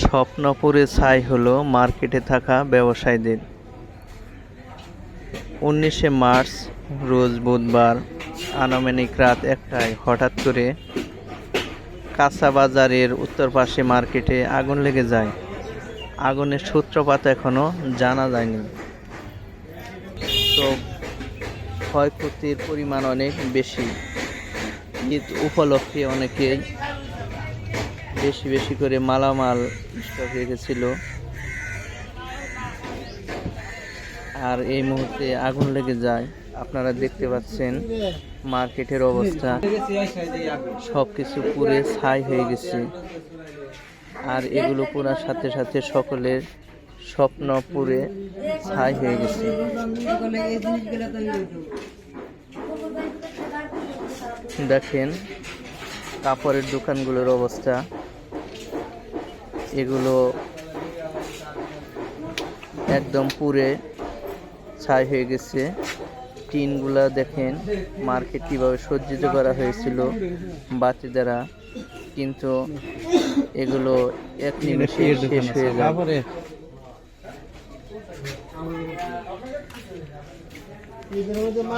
স্বপ্নপুরে ছাই হলো মার্কেটে থাকা ব্যবসায়ীদের। 19শে মার্চ রোজ বুধবার আনুমানিক রাত 1টায় হঠাৎ করে কাঁচা বাজারের উত্তর পাশে মার্কেটে আগুন লেগে যায়। আগুনের সূত্রপাত এখনো জানা যায়নি। তো ক্ষয়ক্ষতির পরিমাণ অনেক বেশি। ঈদ উপলক্ষে অনেকেই বেশি বেশি করে মালামাল স্টক রেখেছিল, আর এই মুহূর্তে আগুন লেগে যায়। আপনারা দেখতে পাচ্ছেন মার্কেটের অবস্থা, সবকিছু পুড়ে ছাই হয়ে গেছে। আর এগুলো পুরার সাথে সাথে সকলের স্বপ্ন পুড়ে ছাই হয়ে গেছে। দেখেন কাপড়ের দোকানগুলোর অবস্থা, এগুলো একদম পুড়ে ছাই হয়ে গেছে। টিনগুলা দেখেন মার্কেট কিভাবে সজ্জিত করা হয়েছিল বাতি দ্বারা, কিন্তু এগুলো এক নিমেষে শেষ হয়ে যায়।